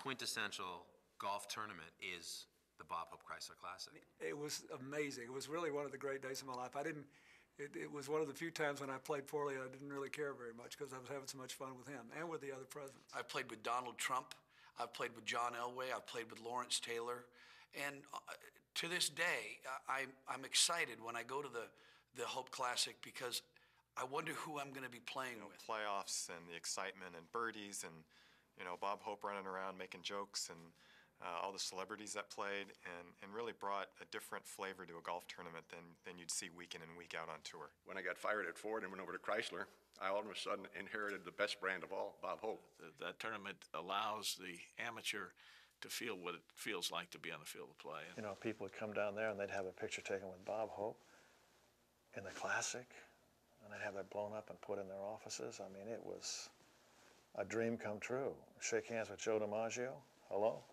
quintessential golf tournament is the Bob Hope Chrysler Classic. It was amazing. It was really one of the great days of my life. It was one of the few times when I played poorly I didn't really care very much because I was having so much fun with him and with the other presidents. I've played with Donald Trump. I've played with John Elway. I've played with Lawrence Taylor. And to this day, I'm excited when I go to the Hope Classic because I wonder who I'm going to be playing with. Playoffs and the excitement and birdies and, Bob Hope running around making jokes and all the celebrities that played and really brought a different flavor to a golf tournament than you'd see week in and week out on tour. When I got fired at Ford and went over to Chrysler, I all of a sudden inherited the best brand of all, Bob Hope. That tournament allows the amateur to feel what it feels like to be on the field of play. People would come down there and they'd have a picture taken with Bob Hope in the Classic, and they'd have that blown up and put in their offices. I mean, it was a dream come true. Shake hands with Joe DiMaggio. Hello.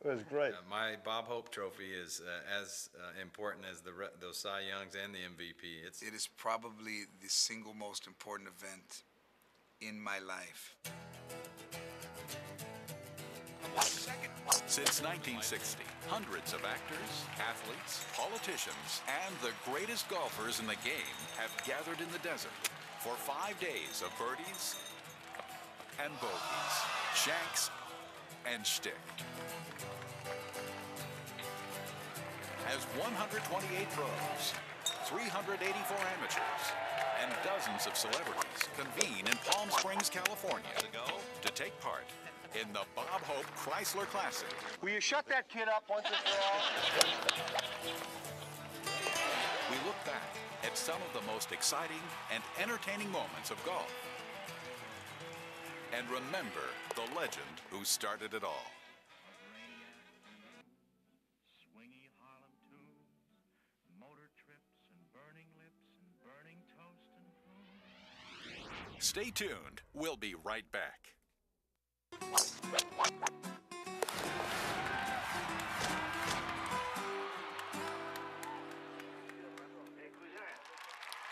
It was great. My Bob Hope trophy is as important as those Cy Youngs and the MVP. It is probably the single most important event in my life. Since 1960, hundreds of actors, athletes, politicians, and the greatest golfers in the game have gathered in the desert for 5 days of birdies and bogeys, shanks and shtick. As 128 pros, 384 amateurs, and dozens of celebrities convene in Palm Springs, California to take part in the Bob Hope Chrysler Classic. Will you shut that kid up once and for all? We look back at some of the most exciting and entertaining moments of golf and remember the legend who started it all. Stay tuned. We'll be right back.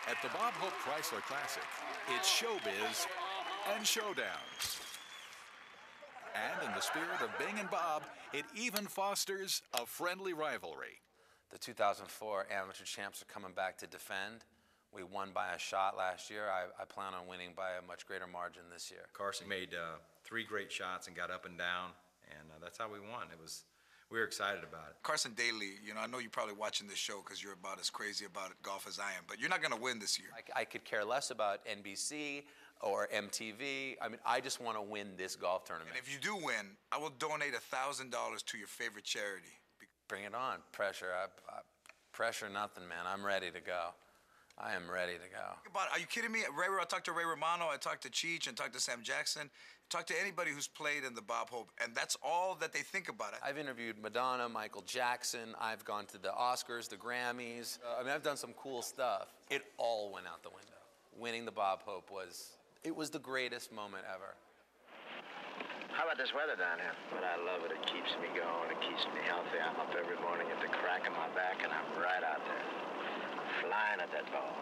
At the Bob Hope Chrysler Classic, it's showbiz and showdowns. And in the spirit of Bing and Bob, it even fosters a friendly rivalry. The 2004 amateur champs are coming back to defend. We won by a shot last year. I plan on winning by a much greater margin this year. Carson made 3 great shots and got up and down, and that's how we won. We were excited about it. Carson Daly, I know you're probably watching this show because you're about as crazy about golf as I am, but you're not going to win this year. I could care less about NBC or MTV. I mean, I just want to win this golf tournament. And if you do win, I will donate $1,000 to your favorite charity. Bring it on. Pressure. Pressure nothing, man. I'm ready to go. I am ready to go. Are you kidding me? I talked to Ray Romano, I talked to Cheech, and talked to Sam Jackson. Talked to anybody who's played in the Bob Hope, and that's all that they think about it. I've interviewed Madonna, Michael Jackson. I've gone to the Oscars, the Grammys. I've done some cool stuff. It all went out the window. Winning the Bob Hope was the greatest moment ever. How about this weather down here? But I love it. It keeps me going. It keeps me healthy. I'm up every morning at the crack of my back, and I'm right out there. Flying at that ball.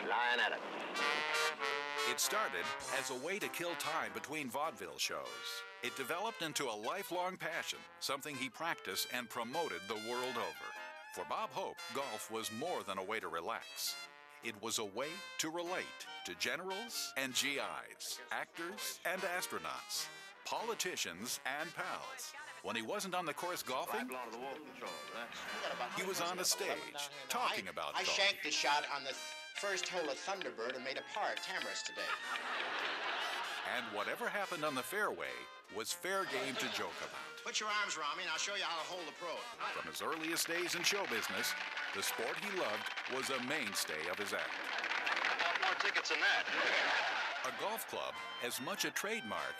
Flying at it. It started as a way to kill time between vaudeville shows. It developed into a lifelong passion, something he practiced and promoted the world over. For Bob Hope, golf was more than a way to relax. It was a way to relate to generals and GIs, actors and astronauts, politicians and pals. When he wasn't on the course golfing, he was on a stage talking about golf. I shanked the shot on the first hole of Thunderbird and made a par at Tamara's today. And whatever happened on the fairway was fair game to joke about. Put your arms around me and I'll show you how to hold the pro. From his earliest days in show business, the sport he loved was a mainstay of his act. I want more tickets than that. A golf club as much a trademark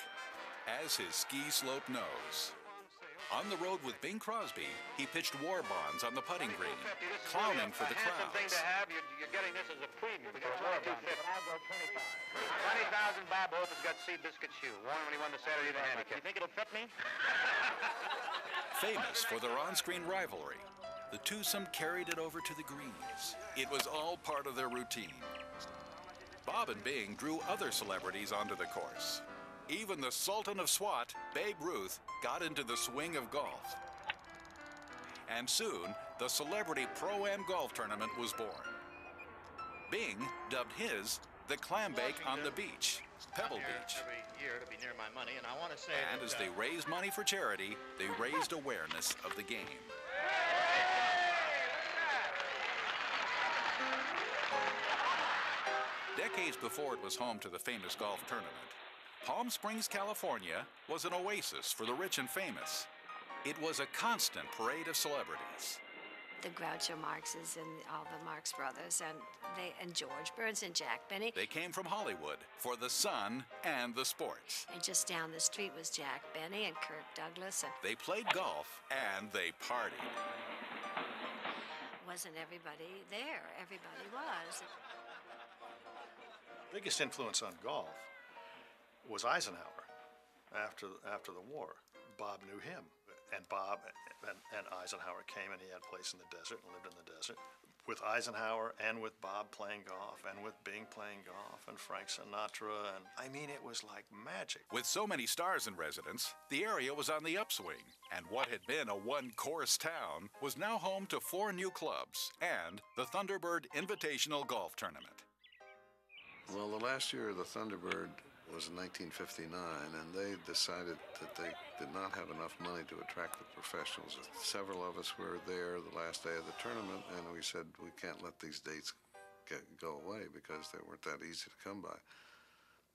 as his ski slope nose. On the road with Bing Crosby, he pitched war bonds on the putting green, clowning for the crowds. Thing to have. You're getting this as a premium. We got $22.50. I'll go 25. 20,000. Bob Hope has got Seabiscuit shoe. Won when he won the Saturday the handicap. You think it'll fit me? Famous for their on-screen rivalry, the twosome carried it over to the greens. It was all part of their routine. Bob and Bing drew other celebrities onto the course. Even the Sultan of SWAT, Babe Ruth, got into the swing of golf. And soon, the Celebrity Pro-Am Golf Tournament was born. Bing dubbed his the Clambake on the Beach, Pebble Beach. Every year to be near my money, and I want to say And as they raised money for charity, they raised awareness of the game. Decades before it was home to the famous golf tournament, Palm Springs, California was an oasis for the rich and famous. It was a constant parade of celebrities. The Groucho Marxes and all the Marx brothers, and George Burns and Jack Benny. They came from Hollywood for the sun and the sports. And just down the street was Jack Benny and Kirk Douglas. And they played golf and they partied. Wasn't everybody there? Everybody was. Biggest influence on golf was Eisenhower after the war. Bob knew him, and Bob and Eisenhower came, and he had a place in the desert and lived in the desert. With Eisenhower and with Bob playing golf and with Bing playing golf and Frank Sinatra, and I mean, it was like magic. With so many stars in residence, the area was on the upswing, and what had been a one-course town was now home to 4 new clubs and the Thunderbird Invitational Golf Tournament. Well, the last year of the Thunderbird was in 1959, and they decided that they did not have enough money to attract the professionals. Several of us were there the last day of the tournament, and we said, we can't let these dates go away because they weren't that easy to come by.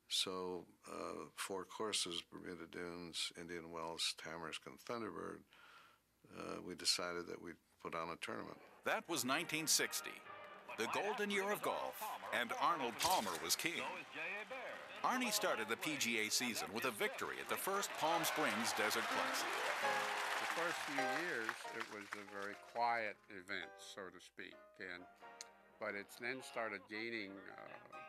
So 4 courses, Bermuda Dunes, Indian Wells, Tamarisk, and Thunderbird, we decided that we'd put on a tournament. That was 1960, the golden year of golf, and Arnold Palmer was king. Arnie started the PGA season with a victory at the first Palm Springs Desert Classic. The first few years, it was a very quiet event, so to speak, but it's then started gaining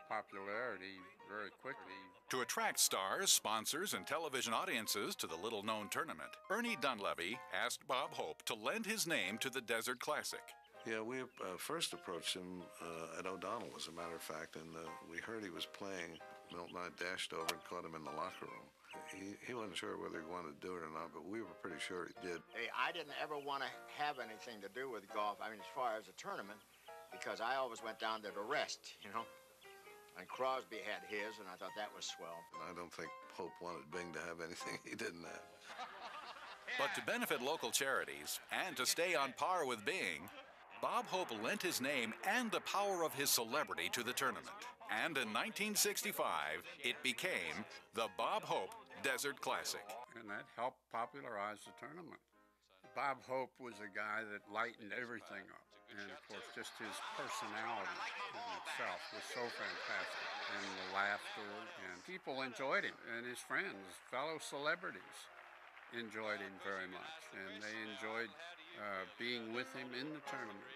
popularity very quickly. To attract stars, sponsors, and television audiences to the little-known tournament, Ernie Dunleavy asked Bob Hope to lend his name to the Desert Classic. Yeah, we first approached him at O'Donnell, as a matter of fact, and we heard he was playing. Milton and I dashed over and caught him in the locker room. He wasn't sure whether he wanted to do it or not, but we were pretty sure he did. Hey, I didn't ever want to have anything to do with golf, I mean, as far as a tournament, because I always went down there to rest, you know? And Crosby had his, and I thought that was swell. And I don't think Hope wanted Bing to have anything he didn't have. But to benefit local charities and to stay on par with Bing, Bob Hope lent his name and the power of his celebrity to the tournament. And in 1965, it became the Bob Hope Desert Classic. And that helped popularize the tournament. Bob Hope was a guy that lightened everything up. And of course, just his personality in itself was so fantastic. And the laughter, and people enjoyed him. And his friends, fellow celebrities, enjoyed him very much. And they enjoyed being with him in the tournament.